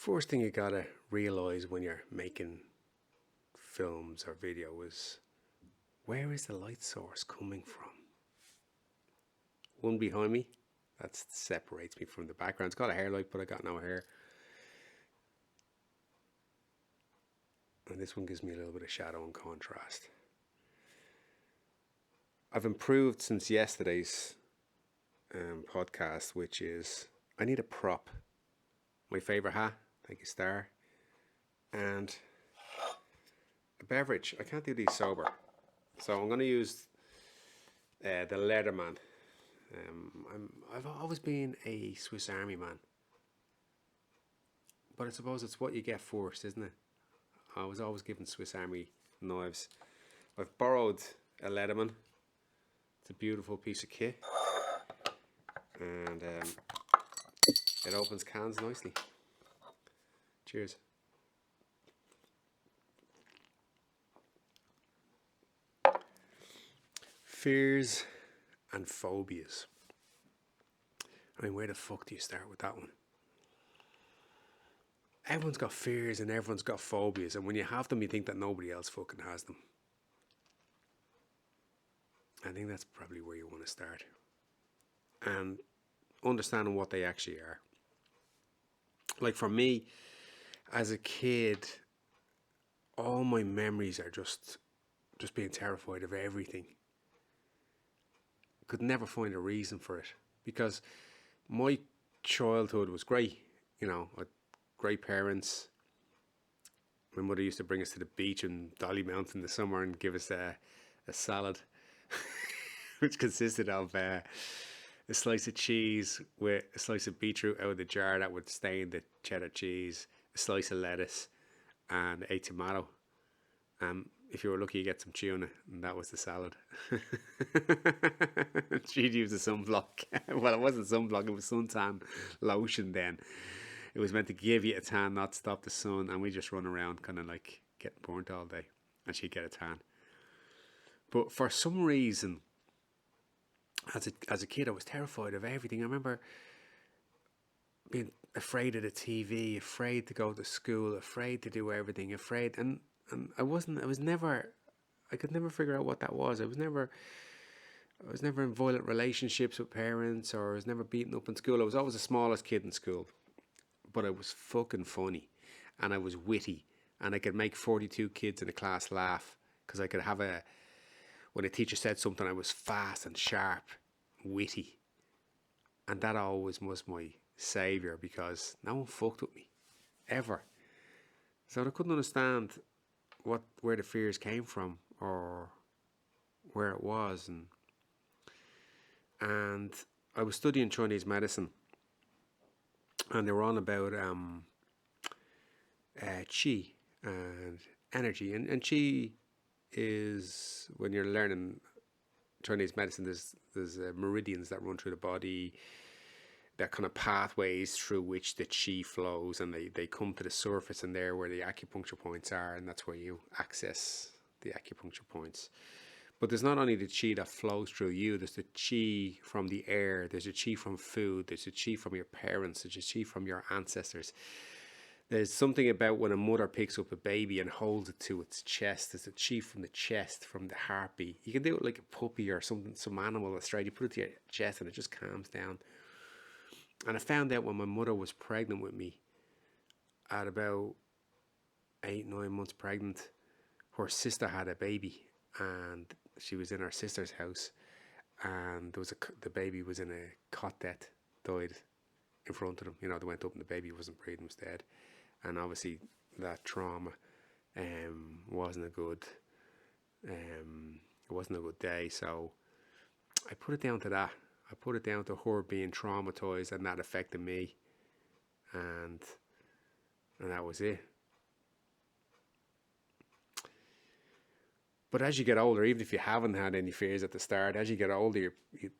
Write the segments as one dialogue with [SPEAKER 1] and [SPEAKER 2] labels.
[SPEAKER 1] First thing you gotta realize when you're making films or video is, where is the light source coming from? One behind me, that separates me from the background. It's got a hair light, but I got no hair. And this one gives me a little bit of shadow and contrast. I've improved since yesterday's podcast, which is I need a prop. My favourite hat, thank you, Star, and a beverage. I can't do these sober, so I'm going to use the Leatherman. I've always been a Swiss Army man, but I suppose it's what you get first, isn't it? I was always given Swiss Army knives. I've borrowed a Leatherman. It's a beautiful piece of kit, and it opens cans nicely. Cheers. Fears and phobias. I mean, where the fuck do you start with that one? Everyone's got fears and everyone's got phobias, and when you have them, you think that nobody else fucking has them. I think that's probably where you want to start. And understanding what they actually are. Like for me, as a kid, all my memories are just being terrified of everything. Could never find a reason for it, because my childhood was great. You know, I had great parents. My mother used to bring us to the beach in Dollymount in the summer and give us a salad, which consisted of a slice of cheese with a slice of beetroot out of the jar that would stain the cheddar cheese, a slice of lettuce, and a tomato. If you were lucky, you get some tuna, and that was the salad. She'd use a sunblock. Well, it wasn't sunblock, it was suntan lotion then. It was meant to give you a tan, not stop the sun, and we just run around kind of like getting burnt all day, and she'd get a tan. But for some reason, as a kid, I was terrified of everything. I remember being afraid of the TV, afraid to go to school, afraid to do everything, afraid, and I could never figure out what that was. I was never in violent relationships with parents, or I was never beaten up in school. I was always the smallest kid in school, but I was fucking funny, and I was witty, and I could make 42 kids in a class laugh, because I could have when a teacher said something, I was fast and sharp, witty, and that always was my saviour, because no one fucked with me, ever. So I couldn't understand where the fears came from, or where it was, and I was studying Chinese medicine, and they were on about qi and energy, and qi is, when you're learning Chinese medicine, there's meridians that run through the body, that kind of pathways through which the qi flows, and they come to the surface, and there where the acupuncture points are, and that's where you access the acupuncture points. But there's not only the qi that flows through you, there's the qi from the air, there's a qi from food, there's a qi from your parents, there's a qi from your ancestors. There's something about when a mother picks up a baby and holds it to its chest. There's a qi from the chest, from the heartbeat. You can do it like a puppy or some animal that's straight. You put it to your chest and it just calms down. And I found out when my mother was pregnant with me, at about 8-9 months pregnant, her sister had a baby, and she was in her sister's house, and the baby was in a cot death, died in front of them. You know, they went up and the baby wasn't breathing, was dead. And obviously that trauma wasn't a good day. So I put it down to that. I put it down to her being traumatized and that affected me, and that was it. But as you get older, even if you haven't had any fears at the start, as you get older,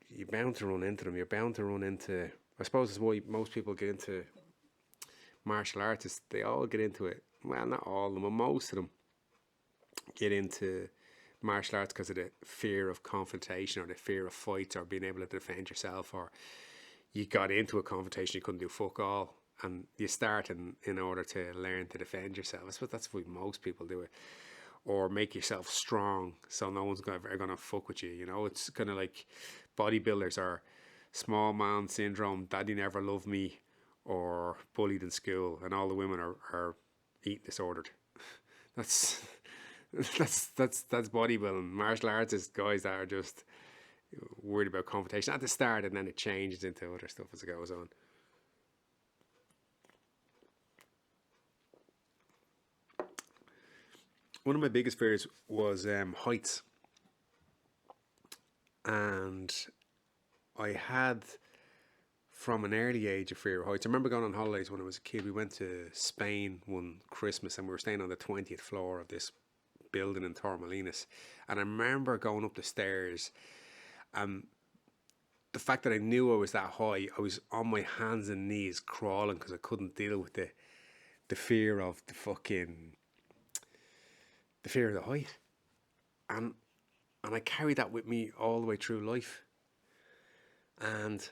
[SPEAKER 1] you're bound to run into them. You're bound to run into, I suppose it's why most people get into martial arts. They all get into it. Well, not all of them, but most of them get into martial arts because of the fear of confrontation, or the fear of fights, or being able to defend yourself, or you got into a confrontation, you couldn't do fuck all, and you start in order to learn to defend yourself. I suppose that's why most people do it, or make yourself strong so no one's ever going to fuck with you. You know, it's kind of like bodybuilders are small man syndrome, daddy never loved me, or bullied in school, and all the women are eating disordered. That's that's bodybuilding. Martial arts is guys that are just worried about confrontation at the start, and then it changes into other stuff as it goes on. One of my biggest fears was heights, and I had from an early age a fear of heights. I remember going on holidays when I was a kid. We went to Spain one Christmas, and we were staying on the 20th floor of this building in Torremolinos. And I remember going up the stairs, and the fact that I knew I was that high, I was on my hands and knees crawling because I couldn't deal with the fear of the fear of the height. And I carried that with me all the way through life. And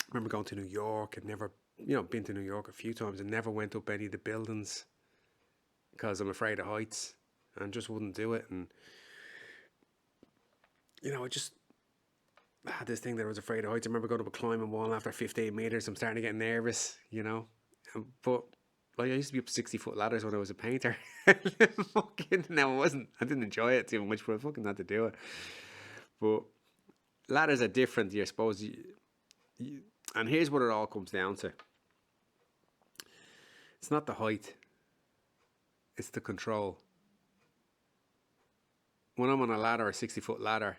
[SPEAKER 1] I remember going to New York. I'd never, been to New York a few times and never went up any of the buildings because I'm afraid of heights and just wouldn't do it. And, I just had this thing that I was afraid of heights. I remember going up a climbing wall after 15 meters. I'm starting to get nervous, But I used to be up 60-foot ladders when I was a painter. No, I didn't enjoy it too much, but I fucking had to do it. But ladders are different, I suppose. And here's what it all comes down to. It's not the height. It's the control. When I'm on a ladder, a 60-foot ladder,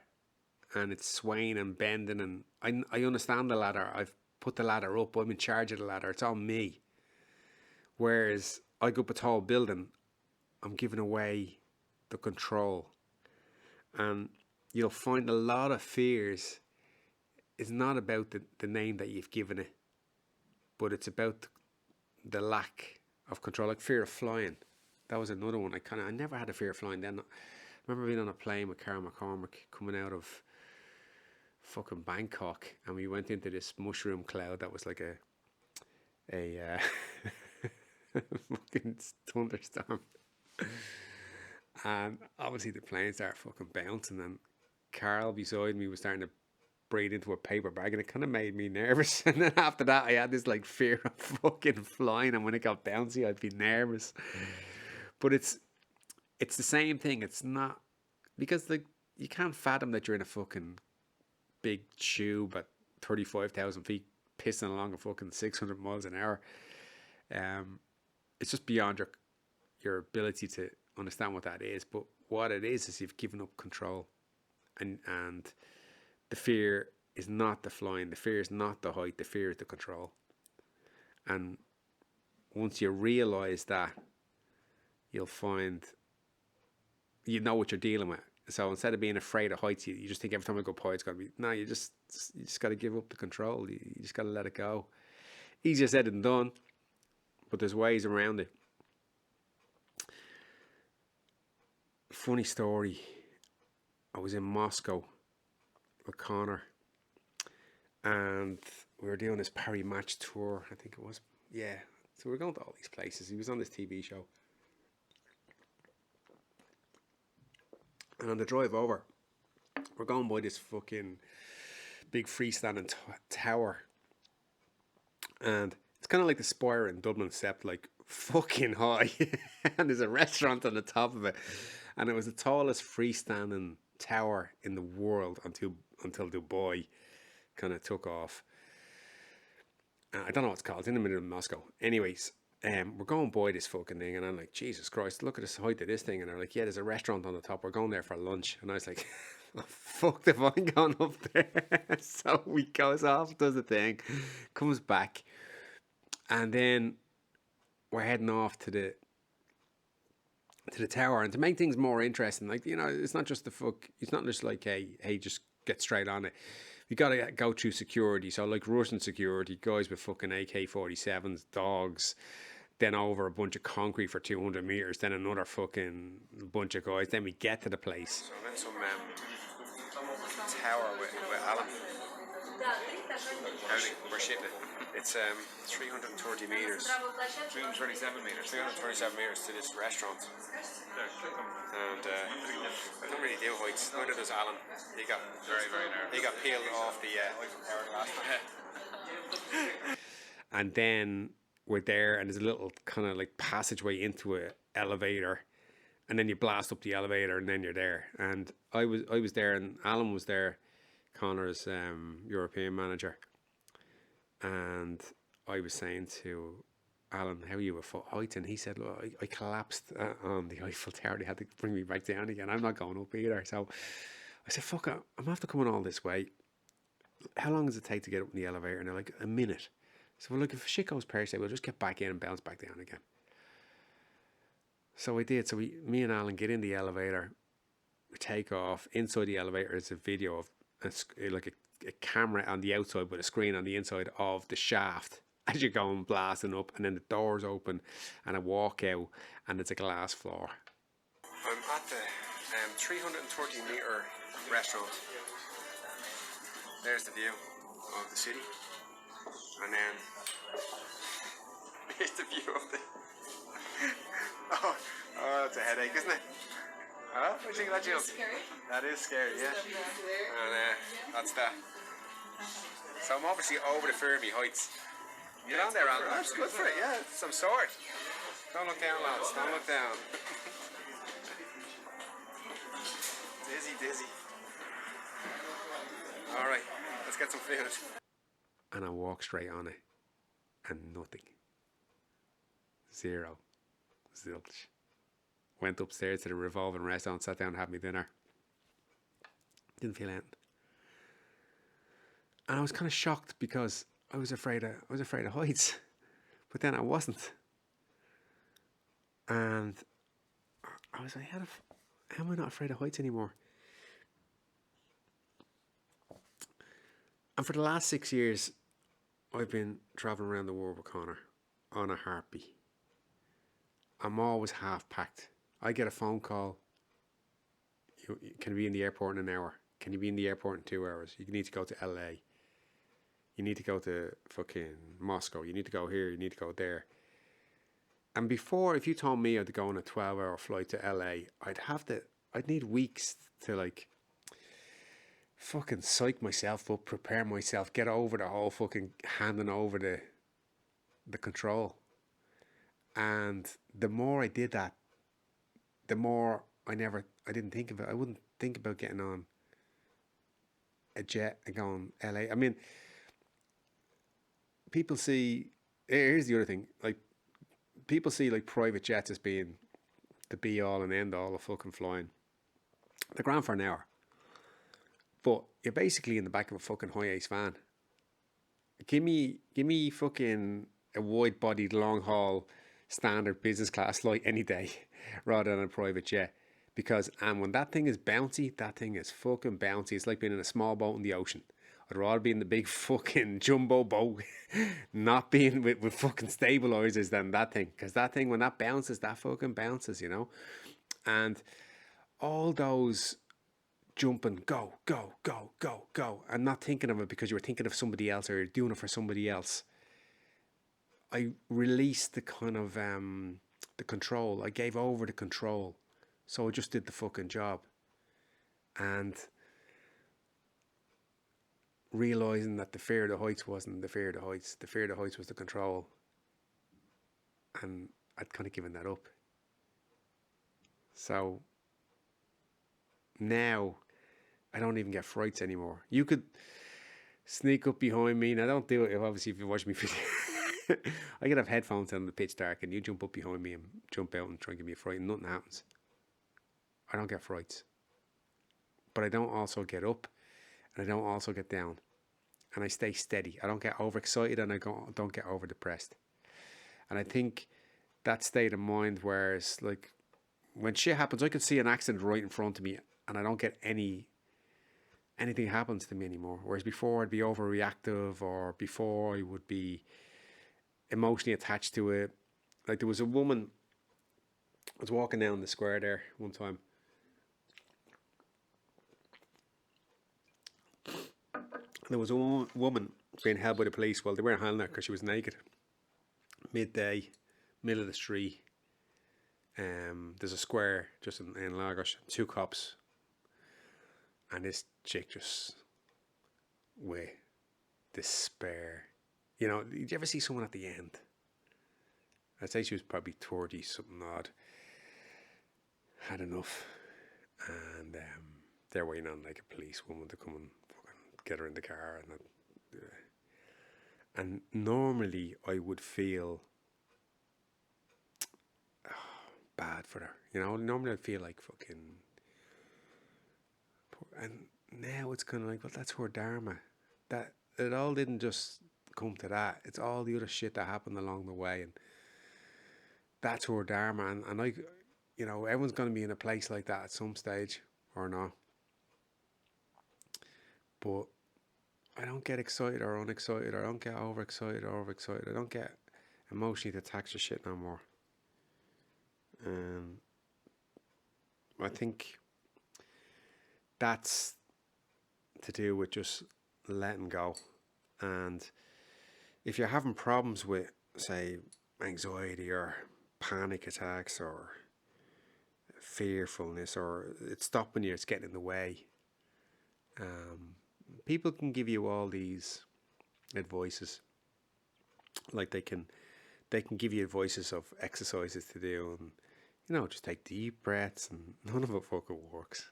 [SPEAKER 1] and it's swaying and bending, and I understand the ladder. I've put the ladder up. I'm in charge of the ladder. It's on me. Whereas I go up a tall building, I'm giving away the control. And you'll find a lot of fears is not about the name that you've given it, but it's about the lack of control. Like fear of flying. That was another one. I never had a fear of flying then. I remember being on a plane with Carl McCormick coming out of fucking Bangkok, and we went into this mushroom cloud that was like a fucking thunderstorm. And obviously the plane started fucking bouncing, and Carl beside me was starting to breathe into a paper bag, and it kind of made me nervous. And then after that I had this like fear of fucking flying, and when it got bouncy I'd be nervous. But it's the same thing. It's not, because like you can't fathom that you're in a fucking big tube at 35,000 feet pissing along at fucking 600 miles an hour. It's just beyond your ability to understand what that is. But what it is you've given up control, and the fear is not the flying, the fear is not the height, the fear is the control. And once you realize that, you'll find you know what you're dealing with. So instead of being afraid of heights, you just think every time I go up high, it's got to be, no, you just got to give up the control. You just got to let it go. Easier said than done, but there's ways around it. Funny story. I was in Moscow with Connor, and we were doing this Paris Match tour, I think it was. Yeah. So we were going to all these places. He was on this TV show. And on the drive over, we're going by this fucking big freestanding tower. And it's kind of like the Spire in Dublin, except like fucking high. And there's a restaurant on the top of it. And it was the tallest freestanding tower in the world until Dubai kind of took off. I don't know what it's called. It's in the middle of Moscow. Anyways, we're going by this fucking thing, and I'm like, Jesus Christ, look at the height of this thing. And they're like, yeah, there's a restaurant on the top. We're going there for lunch. And I was like, oh, fuck if I'm going up there. So he goes off, does the thing, comes back, and then we're heading off to the tower. And to make things more interesting, like, it's not just it's not just like, hey, just get straight on it. You got to go through security. So like Russian security, guys with fucking AK-47s, dogs, then over a bunch of concrete for 200 meters, then another fucking bunch of guys. Then we get to the place. So I'm in some tower with Alan. Howdy, we're shitting it. It's 330 meters.
[SPEAKER 2] 337 meters.
[SPEAKER 1] 337 meters to this restaurant. And I don't really do heights. Neither does Alan. He got
[SPEAKER 2] Very nervous.
[SPEAKER 1] he got peeled off the Eiffel Tower last time. And then we're there, and there's a little kind of like passageway into an elevator, and then you blast up the elevator, and then you're there. And I was there, and Alan was there, Connor's European manager, and I was saying to Alan, how are you with heights? And he said, look, I collapsed on the Eiffel Tower. They had to bring me back down again. I'm not going up either. So I said, fuck it, I'm after coming all this way. How long does it take to get up in the elevator? And they're like, a minute. So well, look, if shit goes pear-shaped, we'll just get back in and bounce back down again. So I did. So me and Alan get in the elevator. We take off. Inside the elevator is a video of a camera on the outside with a screen on the inside of the shaft as you're going blasting up, and then the doors open and I walk out and it's a glass floor. I'm at the 330 meter restaurant. There's the view of the city, and then here's the view of the oh, that's a headache, isn't it? Huh? What do you think of that, Jill?
[SPEAKER 3] Scary.
[SPEAKER 1] That is scary, yeah. And that's that. So I'm obviously over the fear of me heights. Get on there, Alan. That's good for it, yeah. It's some sort. Don't look down, lads. Don't look down. Dizzy. Alright, let's get some food. And I walk straight on it. And nothing. Zero. Zilch. Went upstairs to the revolving restaurant, sat down, had my dinner. Didn't feel anything. And I was kind of shocked because I was afraid of heights, but then I wasn't. And I was like, how am I not afraid of heights anymore? And for the last 6 years, I've been traveling around the world with Connor on a heartbeat. I'm always half packed. I get a phone call. You can be in the airport in an hour. Can you be in the airport in 2 hours? You need to go to LA. You need to go to fucking Moscow. You need to go here. You need to go there. And before, if you told me I'd go on a 12-hour flight to LA, I'd need weeks to like fucking psych myself up, prepare myself, get over the whole fucking handing over the control. And the more I did that, the more I didn't think of it. I wouldn't think about getting on a jet and going LA. I mean, people see, here's the other thing, like people see like private jets as being the be all and end all of fucking flying. They're grand for an hour, but you're basically in the back of a fucking high ace van. Give me fucking a wide bodied long haul standard business class flight any day rather than a private jet. Because, and when that thing is bouncy, that thing is fucking bouncy. It's like being in a small boat in the ocean. I'd rather be in the big fucking jumbo boat, not being with fucking stabilizers than that thing. Because that thing, when that bounces, that fucking bounces, you know? And all those jumping, go, and not thinking of it because you were thinking of somebody else or you're doing it for somebody else. I released the kind of, the control. I gave over the control. So I just did the fucking job. And realising that the fear of the heights wasn't the fear of the heights. The fear of the heights was the control. And I'd kind of given that up. So now I don't even get frights anymore. You could sneak up behind me. Now don't do it obviously if you watch me video. I could have headphones on the pitch dark and you jump up behind me and jump out and try and give me a fright and nothing happens. I don't get frights. But I don't also get up and I don't also get down. And I stay steady. I don't get overexcited and I don't get over depressed. And I think that state of mind where it's like when shit happens, I could see an accident right in front of me and I don't get anything happens to me anymore. Whereas before I'd be overreactive or before I would be emotionally attached to it. Like there was a woman, I was walking down the square there one time. There was a woman being held by the police. Well, they weren't holding her because she was naked. Midday, middle of the street. There's a square just in Lagos, 2 cops, and this chick just with despair. You know, did you ever see someone at the end? I'd say she was probably 30 something odd. Had enough, and they're waiting on like a police woman to come and fucking get her in the car, and normally I would feel bad for her. You know, normally I'd feel like fucking. And now it's kind of like, well, that's her dharma. That it all didn't just come to that. It's all the other shit that happened along the way, and that's her dharma. And like, you know, everyone's going to be in a place like that at some stage or not. But I don't get excited or unexcited, or I don't get overexcited or overexcited. I don't get emotionally attached to shit no more. I think that's to do with just letting go. And if you're having problems with, say, anxiety or panic attacks or fearfulness, or it's stopping you, it's getting in the way, people can give you all these advices. Like they can give you advices of exercises to do, and you know, just take deep breaths, and none of it fucking works.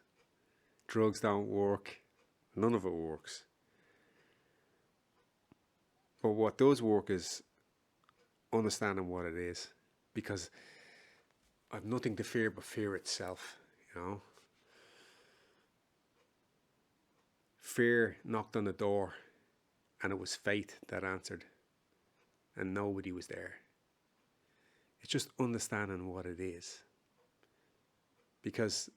[SPEAKER 1] Drugs don't work. None of it works. But what does work is understanding what it is, because I've nothing to fear but fear itself, you know. Fear knocked on the door, and it was fate that answered, and nobody was there. It's just understanding what it is, because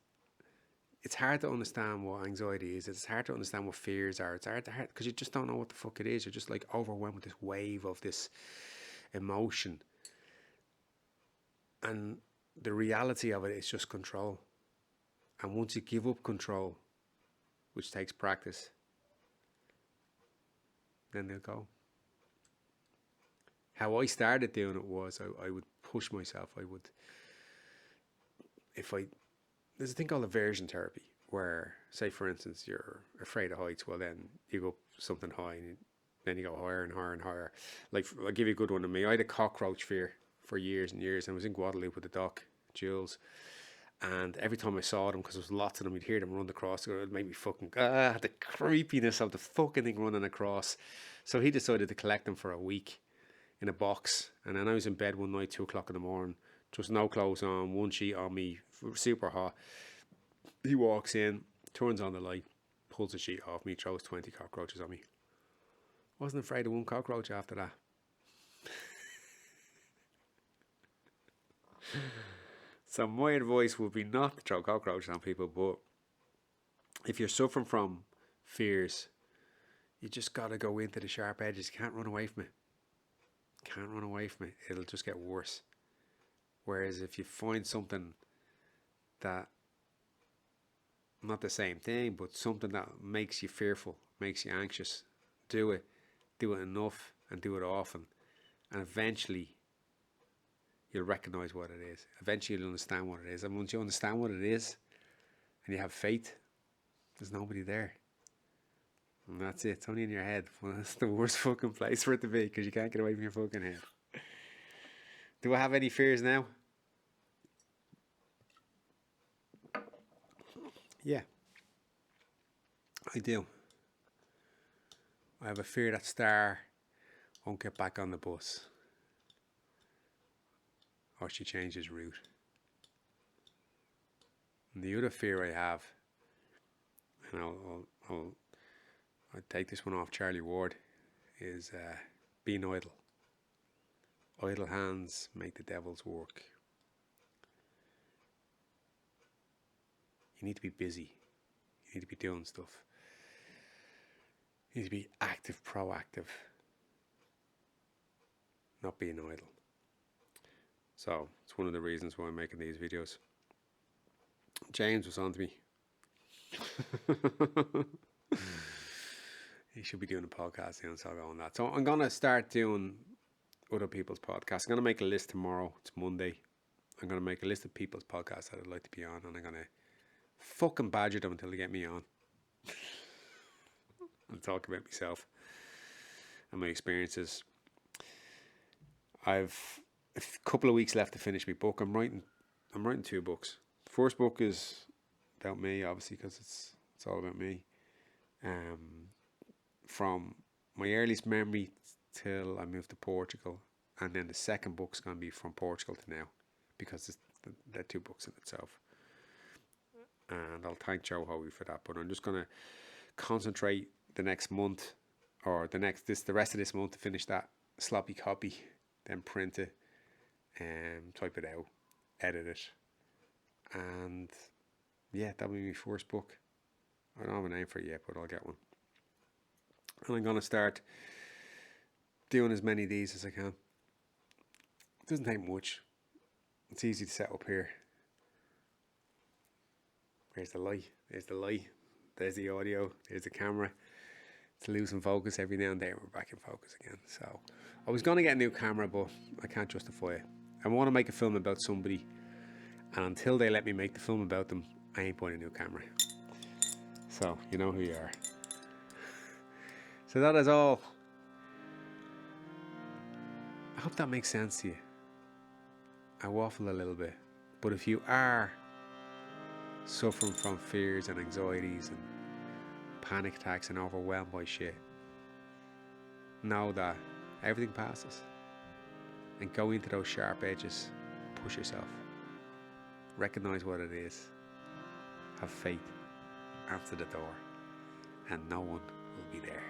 [SPEAKER 1] it's hard to understand what anxiety is. It's hard to understand what fears are. It's hard because you just don't know what the fuck it is. You're just like overwhelmed with this wave of this emotion, and the reality of it is just control. And once you give up control, which takes practice, then they'll go. How I started doing it was I would push myself. There's a thing called aversion therapy, where, say for instance, you're afraid of heights. Well, then you go up something high, and then you go higher and higher and higher. Like, I'll give you a good one of me. I had a cockroach fear for years and years. I was in Guadeloupe with the doc, Jules, and every time I saw them, because there was lots of them, you'd hear them run across, it would make me fucking, the creepiness of the fucking thing running across. So he decided to collect them for a week in a box, and then I was in bed one night, 2 o'clock in the morning, just no clothes on, one sheet on me, super hot. He walks in, turns on the light, pulls the sheet off me, throws 20 cockroaches on me. Wasn't afraid of one cockroach after that. So my advice would be not to throw cockroaches on people, but if you're suffering from fears, you just got to go into the sharp edges. You can't run away from it. Can't run away from it. It'll just get worse. Whereas if you find something that, not the same thing, but something that makes you fearful, makes you anxious, do it enough, and do it often, and eventually you'll recognize what it is. Eventually you'll understand what it is, and once you understand what it is and you have faith, there's nobody there, and that's it. It's only in your head. Well, that's the worst fucking place for it to be, because you can't get away from your fucking head. Do I have any fears now? Yeah, I do. I have a fear that Star won't get back on the bus, or she changes route. And the other fear I have, and I'll take this one off Charlie Ward, is being idle. Idle hands make the devil's work. You need to be busy. You need to be doing stuff. You need to be active, proactive, not being idle. So it's one of the reasons why I'm making these videos. James was on to me. he should be doing a podcast now, so I'll go on that. So I'm going to start doing other people's podcasts. I'm going to make a list tomorrow. It's Monday. I'm going to make a list of people's podcasts that I'd like to be on, and I'm going to fucking badger them until they get me on. And talk about myself and my experiences. I've a couple of weeks left to finish my book. I'm writing 2 books. The first book is about me, obviously, because it's all about me. From my earliest memory till I moved to Portugal, and then the second book's going to be from Portugal to now, because they're 2 books in itself. And I'll thank Joe Hoey for that. But I'm just going to concentrate the next month, or the rest of this month, to finish that sloppy copy, then print it, and type it out, edit it, and yeah, that'll be my first book. I don't have a name for it yet, but I'll get one. And I'm going to start doing as many of these as I can. It doesn't take much. It's easy to set up here. There's the light. There's the light. There's the audio. There's the camera. It's losing focus every now and then. We're back in focus again. So I was going to get a new camera, but I can't justify it. I want to make a film about somebody, and until they let me make the film about them, I ain't buying a new camera. So you know who you are. So that is all. I hope that makes sense to you. I waffle a little bit, but if you are suffering from fears and anxieties and panic attacks and overwhelmed by shit, know that everything passes, and go into those sharp edges. Push yourself. Recognize what it is. Have faith. Answer the door, and no one will be there.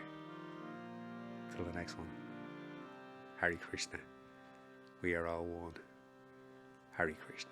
[SPEAKER 1] Till the next one. Hare Krishna. We are all one. Hare Krishna.